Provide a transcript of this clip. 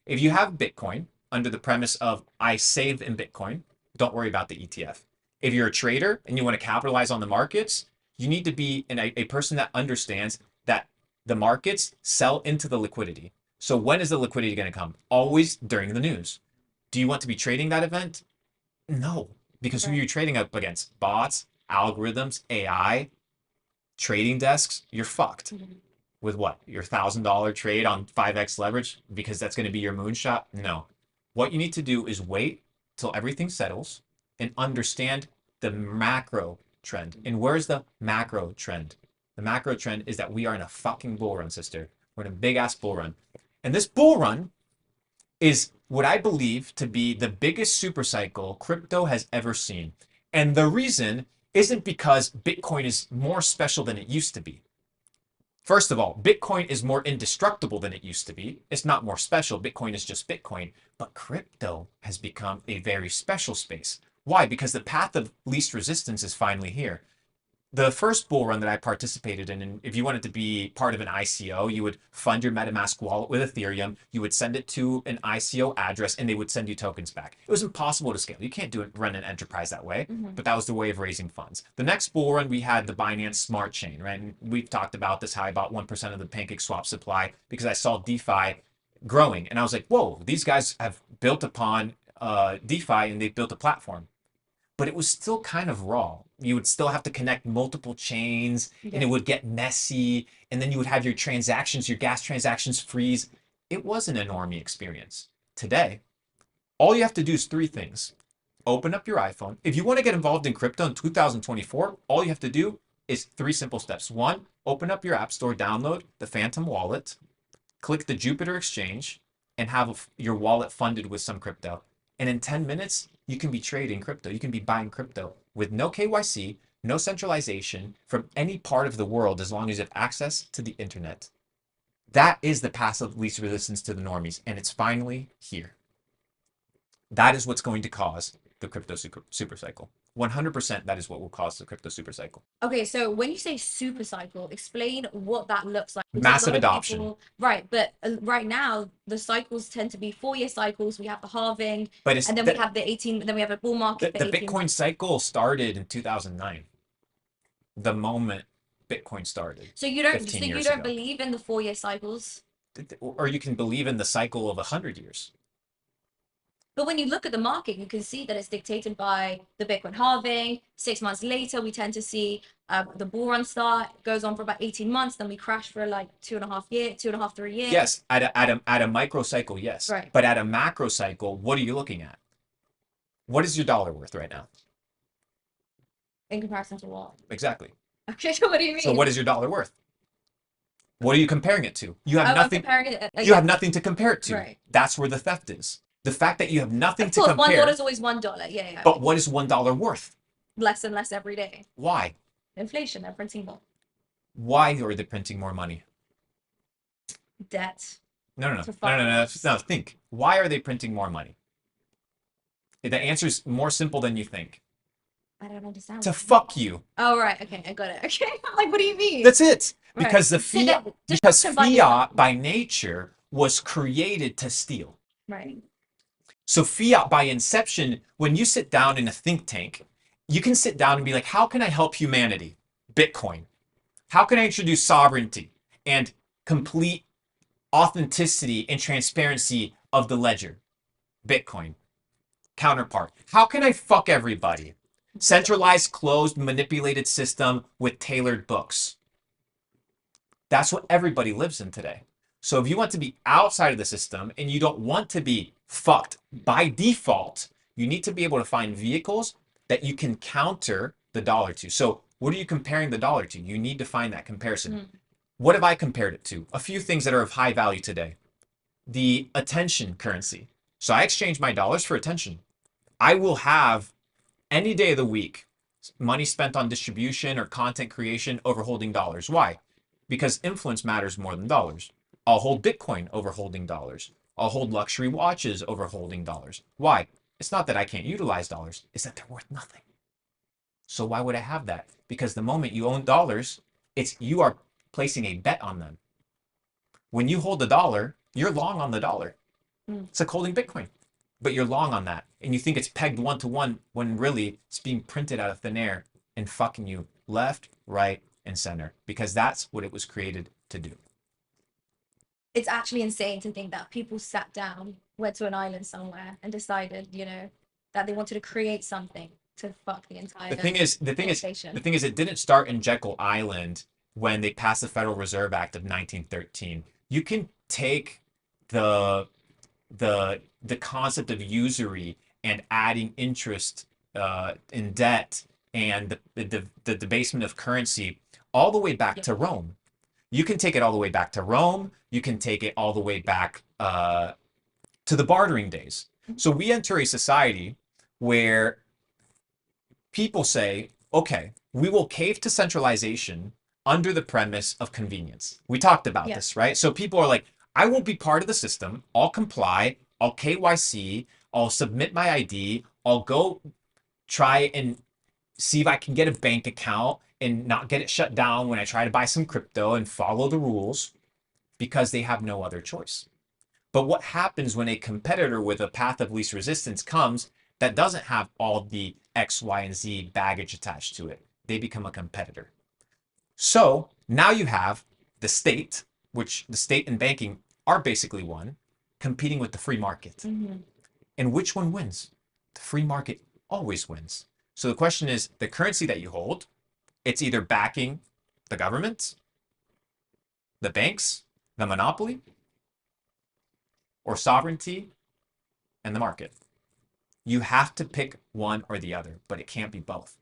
If you have Bitcoin under the premise of I save in Bitcoin, don't worry about the ETF. If you're a trader and you want to capitalize on the markets, you need to be a person that understands that the markets sell into the liquidity. So when is the liquidity going to come? Always during the news. Do you want to be trading that event? No, because who are Right. you trading up against? Bots, algorithms, AI, trading desks? You're fucked. Mhm. With what? Your $1,000 trade on 5x leverage because that's going to be your moonshot? No. What you need to do is wait till everything settles and understand the macro trend. And where's the macro trend? The macro trend is that we are in a fucking bull run, sister. We're in a big ass bull run. And this bull run is what I believe to be the biggest super cycle crypto has ever seen. And the reason isn't because Bitcoin is more special than it used to be. First of all, Bitcoin is more indestructible than it used to be. It's not more special. Bitcoin is just Bitcoin. But crypto has become a very special space. Why? Because the path of least resistance is finally here. The first bull run that I participated in, and if you wanted to be part of an ICO, you would fund your MetaMask wallet with Ethereum. You would send it to an ICO address, and they would send you tokens back. It was impossible to scale. You can't do it, run an enterprise that way, Mhm. but that was the way of raising funds. The next bull run, we had the Binance Smart Chain, right? And we've talked about this, how I bought 1% of the Pancake Swap supply because I saw DeFi growing, and I was like, whoa, these guys have built upon DeFi and they've built a platform, but it was still kind of raw. You would still have to connect multiple chains and it Yeah. would get messy. And then you would have your transactions, your gas transactions freeze. It wasn't a normie experience. Today, all you have to do is three things. Open up your iPhone. If you want to get involved in crypto in 2024, all you have to do is three simple steps. One, open up your app store, download the Phantom wallet, click the Jupiter exchange, and have your wallet funded with some crypto. And in 10 minutes, you can be trading crypto. You can be buying crypto with no KYC, no centralization from any part of the world as long as you have access to the internet. That is the path of least resistance to the normies, and it's finally here. That is what's going to cause the crypto super cycle. 100% that is what will cause the crypto super cycle. Okay, so when you say super cycle, explain what that looks like because a Massive lot of adoption. people, right, but right now the cycles tend to be 4-year cycles. We have the halving, But it's and then we have the 18, then we have a bull market for the 18 Bitcoin months. cycle started in 2009, the moment Bitcoin started So you don't, 15 so you years don't ago. believe in the 4-year cycles. Or you can believe in the cycle of 100 years. But when you look at the market, you can see that it's dictated by the Bitcoin halving. 6 months later, we tend to see the bull run start. It goes on for about 18 months. Then we crash for like 2.5 years, 2.5, 3 years. Yes, at a micro cycle, yes. Right. But at a macro cycle, what are you looking at? What is your dollar worth right now? In comparison to what? Exactly. Okay, so what do you So mean? what is your dollar worth? What are you comparing it to? You have I'm nothing. comparing it You have again. nothing to compare it to. Right. That's where the theft is. The fact that you have nothing Of to course, $1 compare, is always $1. Yeah, yeah. but what is $1 worth? Less and less every day. Why? Inflation, they're printing more. Why are they printing more money? Debt No, no, no, to no, no, fund. no. No, think. Why are they printing more money? The answer is more simple than you think. I don't understand To what you mean. fuck you. Oh, right. Okay, I got it. Okay. I'm like, what do you mean? That's it. Right. So that Because destruction by design. fiat by nature was created to steal. Right. So fiat by inception, when you sit down in a think tank, you can sit down and be like, how can I help humanity? Bitcoin. How can I introduce sovereignty and complete authenticity and transparency of the ledger? Bitcoin. Counterpart. How can I fuck everybody? Centralized, closed, manipulated system with tailored books. That's what everybody lives in today. So if you want to be outside of the system and you don't want to be fucked by default, you need to be able to find vehicles that you can counter the dollar to. So what are you comparing the dollar to? You need to find that comparison. Mm. What have I compared it to? A few things that are of high value today. The attention currency. So I exchange my dollars for attention. I will have any day of the week money spent on distribution or content creation over holding dollars. Why? Because influence matters more than dollars. I'll hold Bitcoin over holding dollars. I'll hold luxury watches over holding dollars. Why? It's not that I can't utilize dollars, it's that they're worth nothing. So why would I have that? Because the moment you own dollars, it's you are placing a bet on them. When you hold the dollar, you're long on the dollar. Mm. It's like holding Bitcoin, but you're long on that, and you think it's pegged 1 to 1 when really it's being printed out of thin air and fucking you left, right, and center because that's what it was created to do. It's actually insane to think that people sat down, went to an island somewhere, and decided, that they wanted to create something to fuck the The entire thing is, the thing is, the location. thing is, it didn't start in Jekyll Island when they passed the Federal Reserve Act of 1913. You can take the the concept of usury and adding interest in debt and the debasement of currency all the way back Yeah. to Rome. You can take it all the way back to Rome. You can take it all the way back to the bartering days. So we enter a society where people say, okay, we will cave to centralization under the premise of convenience. We talked about Yeah. this, right? So people are like, I won't be part of the system. I'll comply. I'll KYC. I'll submit my ID. I'll go try and see if I can get a bank account and not get it shut down when I try to buy some crypto and follow the rules because they have no other choice. But what happens when a competitor with a path of least resistance comes that doesn't have all the X, Y, and Z baggage attached to it? They become a competitor. So now you have the state, which the state and banking are basically one, competing with the free market. Mm-hmm. And which one wins? The free market always wins. So the question is the currency that you hold, it's either backing the government, the banks, the monopoly, or sovereignty and the market. You have to pick one or the other, but it can't be both.